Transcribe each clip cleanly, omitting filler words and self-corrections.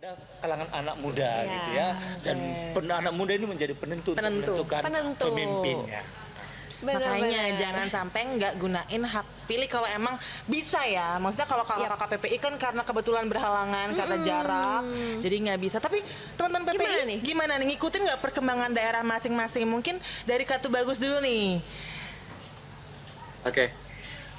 Ada kalangan anak muda Iya, gitu ya, dan oke. anak muda ini menjadi penentu untuk Penentu, menentukan penentu. pemimpinnya. Makanya Benar-benar. jangan sampai nggak gunain hak pilih kalau emang bisa ya. Maksudnya kalau Yap. kakak KPPI kan karena kebetulan berhalangan karena jarak, jadi nggak bisa. Tapi teman-teman Gimana PPI nih? gimana nih ngikutin nggak perkembangan daerah masing-masing? Mungkin dari Katu Bagus dulu nih. Oke,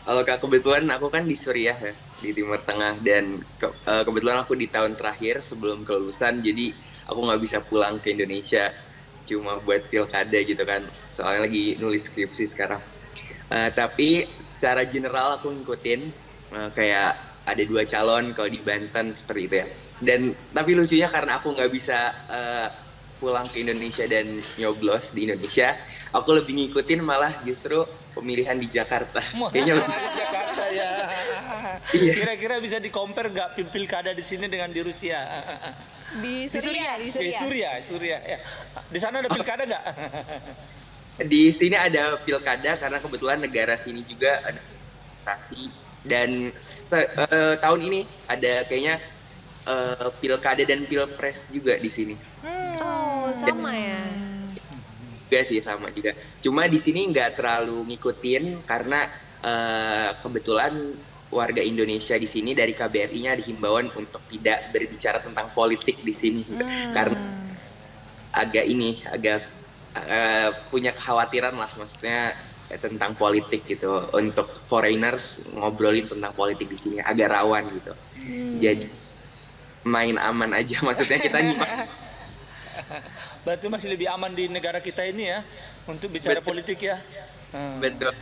kalau kebetulan aku kan di Suriah ya, di Timur Tengah dan kebetulan aku di tahun terakhir sebelum kelulusan, jadi aku nggak bisa pulang ke Indonesia cuma buat pilkada gitu kan, soalnya lagi nulis skripsi sekarang. Tapi secara general aku ngikutin kayak ada 2 calon kalau di Banten seperti itu ya. Dan tapi lucunya karena aku nggak bisa pulang ke Indonesia dan nyoblos di Indonesia, aku lebih ngikutin malah justru pemilihan di Jakarta. Kayaknya lebih Jakarta ya. Iya. Kira-kira bisa di-compare nggak pilkada di sini dengan di Rusia? Di Suriah, di Di Suriah. Suriah ya. Di sana ada pilkada nggak? Di sini ada pilkada karena kebetulan negara sini juga ada demokrasi dan tahun ini ada kayaknya pilkada dan pilpres juga di sini. Oh, sama ya. Juga sih sama juga. Cuma di sini nggak terlalu ngikutin karena kebetulan warga Indonesia di sini dari KBRI-nya ada himbauan untuk tidak berbicara tentang politik di sini karena agak punya kekhawatiran lah, maksudnya tentang politik gitu. Untuk foreigners ngobrolin tentang politik di sini agak rawan gitu. Jadi main aman aja, maksudnya kita nyimak. Berarti masih lebih aman di negara kita ini ya untuk bicara Betul. politik ya. Betul.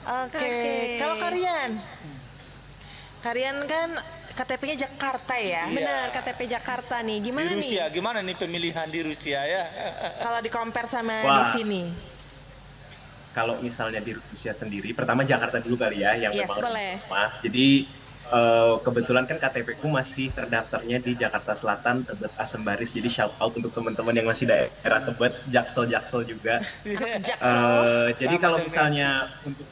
Oke. Kalau Karian kan KTP-nya Jakarta ya. Iya. Benar, KTP Jakarta nih. Di Gimana Rusia nih? gimana nih pemilihan di Rusia ya? Kalau di compare sama di Wah. sini. Kalau misalnya di Rusia sendiri, pertama Jakarta dulu kali ya, yang Yes, memang boleh. rumah. Jadi kebetulan kan KTP ku masih terdaftarnya di Jakarta Selatan, Tebet Asem Baris. Jadi shout out untuk teman-teman yang masih daerah Tebet, Jaksel juga. Anak Jaksel. Jadi Sama kalau dengan misalnya untuk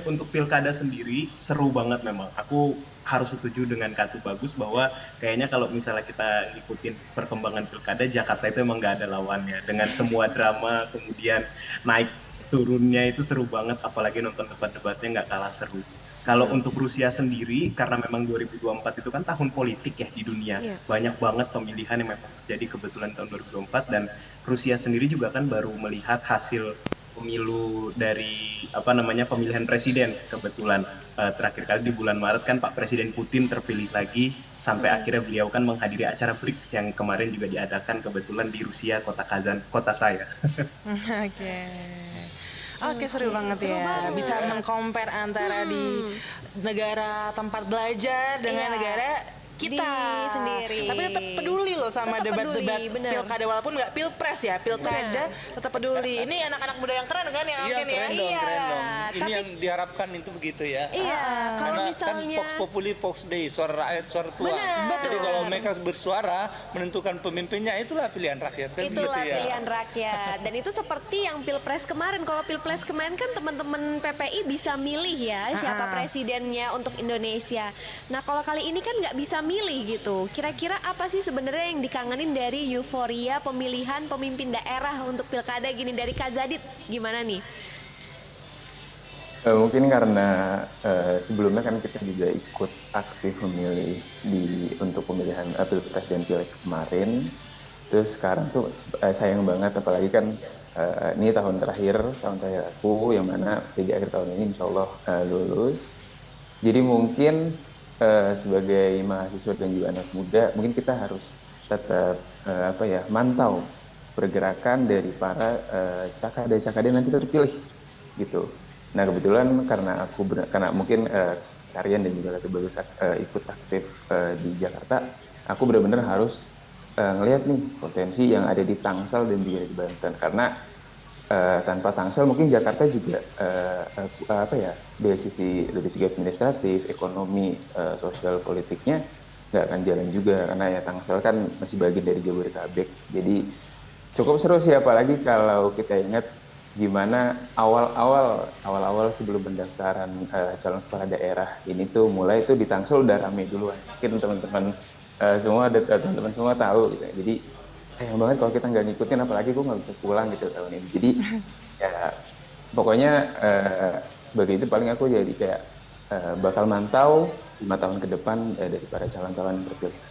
untuk pilkada sendiri seru banget memang. Aku harus setuju dengan Katu Bagus bahwa kayaknya kalau misalnya kita ngikutin perkembangan pilkada Jakarta itu emang nggak ada lawannya. Dengan semua drama kemudian naik turunnya itu seru banget. Apalagi nonton debat-debatnya nggak kalah seru. Kalau untuk Rusia sendiri, karena memang 2024 itu kan tahun politik ya di dunia. Iya. Banyak banget pemilihan yang memang terjadi kebetulan tahun 2024 dan Rusia sendiri juga kan baru melihat hasil pemilu dari pemilihan presiden kebetulan terakhir kali di bulan Maret kan Pak Presiden Putin terpilih lagi sampai akhirnya beliau kan menghadiri acara BRICS yang kemarin juga diadakan kebetulan di Rusia kota Kazan, kota saya. Oke. Oke, seru banget seru ya. banget. Bisa meng-compare antara di negara tempat belajar dengan Iya. negara kita Di sendiri. Tapi tetap peduli loh sama Tetap debat-debat peduli, bener. pilkada walaupun nggak pilpres ya, pilkada tetap peduli. Ini anak-anak muda yang keren kan ya, Iya, Alvin ya. keren dong, Iya, keren dong. Ini tapi- yang diharapkan itu begitu ya. Iya, kalau Karena misalnya kan Vox Populi, Vox Dei, suara rakyat, suara Tuhan. Benar. Jadi kalau mereka bersuara menentukan pemimpinnya, itulah pilihan rakyat kan itulah gitu ya. pilihan rakyat. Dan itu seperti yang Pilpres kemarin. Kalau Pilpres kemarin kan teman-teman PPI bisa milih ya siapa presidennya untuk Indonesia. Nah, kalau kali ini kan nggak bisa milih gitu. Kira-kira apa sih sebenarnya yang dikangenin dari euforia pemilihan pemimpin daerah untuk pilkada gini dari Kak Zadit? Gimana nih? Mungkin karena sebelumnya kan kita juga ikut aktif memilih untuk pemilihan Pilpres dan Pileg kemarin. Terus sekarang tuh sayang banget, apalagi kan ini tahun terakhir aku, yang mana di akhir tahun ini insya Allah lulus. Jadi mungkin sebagai mahasiswa dan juga anak muda, mungkin kita harus tetap mantau pergerakan dari para cakade nanti terpilih gitu. Nah kebetulan karena mungkin Karian dan juga Katu Bagus ikut aktif di Jakarta, aku benar-benar harus ngelihat nih potensi yang ada di Tangsel dan juga di Banten, karena tanpa Tangsel mungkin Jakarta juga dari segi administratif, ekonomi, sosial politiknya nggak akan jalan juga, karena ya Tangsel kan masih bagian dari Jabodetabek. Jadi cukup seru sih, apalagi kalau kita ingat gimana awal-awal sebelum pendaftaran calon kepala daerah ini tuh mulai tuh di Tangsel udah rame duluan. Mungkin teman-teman semua ada teman-teman semua tahu gitu. Jadi sayang banget kalau kita nggak ngikutin, apalagi gue nggak bisa pulang gitu tahun ini. Jadi ya pokoknya sebagai itu paling aku jadi kayak bakal mantau 5 tahun ke depan dari para calon-calon terpilih.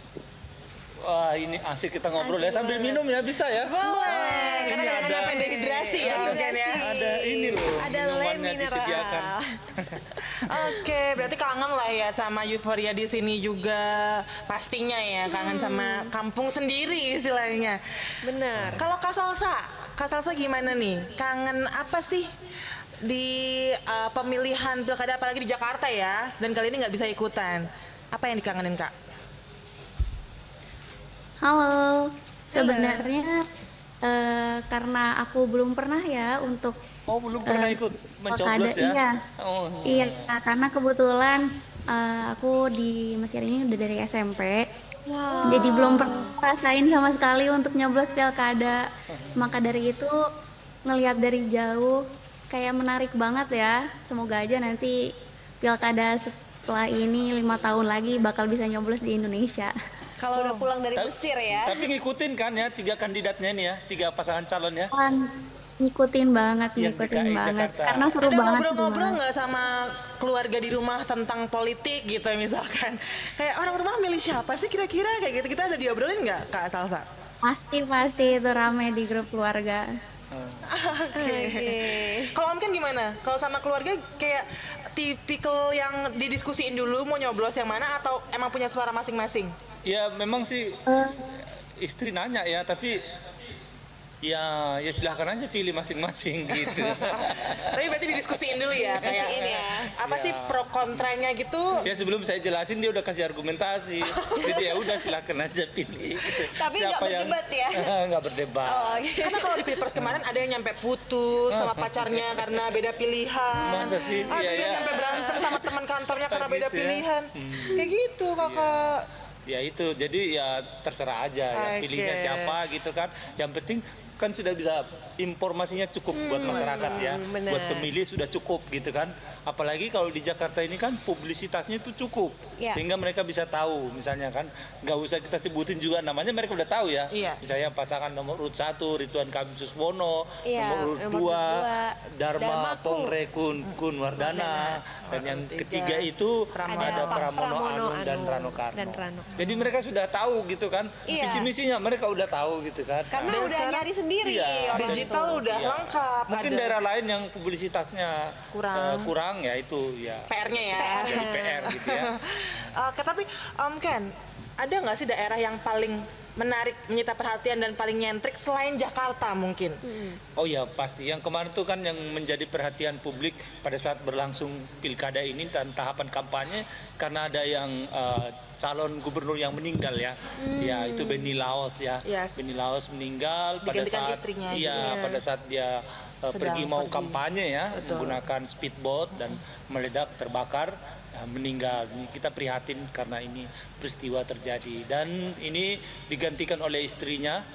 Wah, ini asik kita ngobrol ya Asik sambil banget. minum ya, bisa ya? Boleh. Karena Ini jangan ada- sampai dehidrasi ya mungkin ya. Ada ini loh, Ada le minumannya mineral. disediakan. Oke, berarti kangen lah ya sama euforia di sini juga pastinya ya, kangen sama kampung sendiri istilahnya. Bener. Kalau Kak Salsa gimana nih? Kangen apa sih di pemilihan pilkada apalagi di Jakarta ya? Dan kali ini nggak bisa ikutan. Apa yang dikangenin Kak? Halo, sebenarnya karena aku belum pernah ya untuk Oh, belum pernah ikut mencoblos ya? Iya. Oh. iya karena kebetulan aku di Mesir ini udah dari SMP, jadi belum pernah rasain sama sekali untuk nyoblos pilkada. Maka dari itu ngelihat dari jauh kayak menarik banget ya. Semoga aja nanti pilkada setelah ini 5 tahun lagi bakal bisa nyoblos di Indonesia. Kalau udah pulang dari Mesir ya. Tapi ngikutin kan ya 3 kandidatnya ini ya, 3 pasangan calon ya. Kan ngikutin banget, Yang ngikutin DKI banget. Jakarta. Karena seru Ada banget, seru ngobrol-ngobrol banget. nggak sama keluarga di rumah tentang politik gitu misalkan? Kayak orang rumah milih siapa sih kira-kira kayak gitu, kita ada diobrolin nggak Kak Salsa? Pasti itu rame di grup keluarga. Oke. Kalau Om kan gimana? Kalau sama keluarga kayak tipikal yang didiskusiin dulu mau nyoblos yang mana atau emang punya suara masing-masing? Ya memang sih istri nanya ya, tapi ya silahkan aja pilih masing-masing gitu. Tapi berarti didiskusiin dulu ya kayak Didiskusiin ya. apa sih pro kontranya gitu? Ya sebelum saya jelasin dia udah kasih argumentasi. Jadi ya udah silahkan aja pilih. Gitu. Tapi nggak berdebat ya? Nggak berdebat. Oh, oke. Karena kalau di Pilpres kemarin ada yang nyampe putus sama pacarnya karena beda pilihan. Masa sih? Ada Iya, yang iya. nyampe berantem sama teman kantornya karena beda Gitu ya. pilihan. Kayak gitu Kakak. Ya itu, jadi ya terserah aja ya Oke. pilihnya siapa gitu kan. Yang penting kan sudah bisa informasinya cukup buat masyarakat ya, benar. buat pemilih sudah cukup gitu kan. Apalagi kalau di Jakarta ini kan publisitasnya itu cukup, Ya. sehingga mereka bisa tahu misalnya kan, nggak usah kita sebutin juga namanya, mereka udah tahu ya. Iya. Misalnya pasangan nomor urut 1 Ridwan Kamil Suswono, Iya, nomor urut nomor 2 dua, Dharma Dharmaku. Pongre Kunwardana, dan yang ketiga itu ada Pak Pramono Anung dan Anung Rano Karno. dan Rano. Jadi mereka sudah tahu gitu kan, Iya. visi misinya mereka udah tahu gitu kan. Karena Dan udah sekarang- nyari sendiri Iya. orang Digital tuh. udah Iya. lengkap. Mungkin ada daerah lain yang publisitasnya kurang ya itu ya PR-nya ya. jadi PR gitu ya. Oke, tapi Om Ken, ada nggak sih daerah yang paling menarik, menyita perhatian dan paling nyentrik selain Jakarta mungkin? Oh ya pasti, yang kemarin tuh kan yang menjadi perhatian publik pada saat berlangsung pilkada ini dan tahapan kampanye, karena ada yang calon gubernur yang meninggal ya, ya itu Benny Laos ya. Yes. Benny Laos meninggal pada Digantikan saat istrinya iya juga. pada saat dia Sedang pergi mau pergi. kampanye ya, Betul. menggunakan speedboat dan meledak terbakar. Meninggal. Kita prihatin karena ini peristiwa terjadi, dan ini digantikan oleh istrinya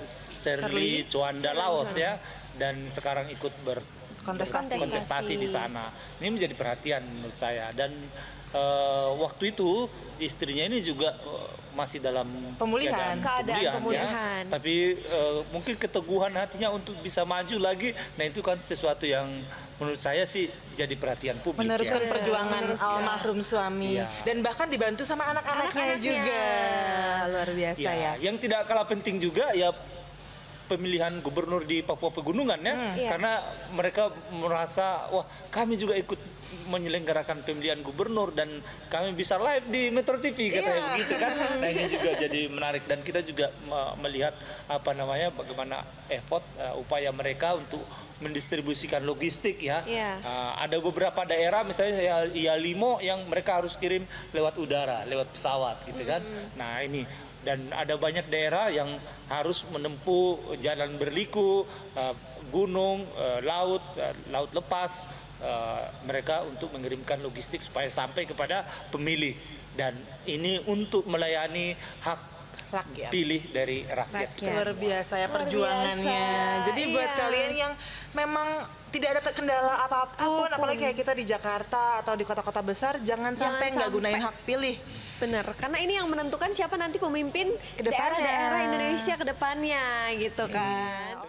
Serly Chowanda Laos ya, dan sekarang ikut berkontestasi di sana. Ini menjadi perhatian menurut saya, dan waktu itu istrinya ini juga masih dalam Pemulihan. Keadaan ya. pemulihan. Tapi mungkin keteguhan hatinya untuk bisa maju lagi. Nah itu kan sesuatu yang menurut saya sih jadi perhatian publik Meneruskan ya. perjuangan almarhum suami Iya. dan bahkan dibantu sama anak-anaknya juga. Luar biasa ya. Yang tidak kalah penting juga ya pemilihan gubernur di Papua Pegunungan ya, Iya. karena mereka merasa wah kami juga ikut menyelenggarakan pemilihan gubernur dan kami bisa live di Metro TV katanya Iya. begitu kan. Nah ini juga jadi menarik, dan kita juga melihat apa namanya bagaimana effort upaya mereka untuk mendistribusikan logistik ya. Iya. Ada beberapa daerah misalnya ya Limo yang mereka harus kirim lewat udara, lewat pesawat gitu kan. Nah ini, dan ada banyak daerah yang harus menempuh jalan berliku, gunung, laut lepas, mereka untuk mengirimkan logistik supaya sampai kepada pemilih, dan ini untuk melayani hak Rakyat. pilih dari rakyat. Rakyat. Luar biasa ya Luar perjuangannya. biasa, Jadi buat iya. kalian yang memang tidak ada kendala apapun, apalagi kayak kita di Jakarta atau di kota-kota besar, jangan sampai nggak sampai. gunain hak pilih. Bener, karena ini yang menentukan siapa nanti pemimpin Kedepannya. daerah-daerah Indonesia ke depannya gitu kan.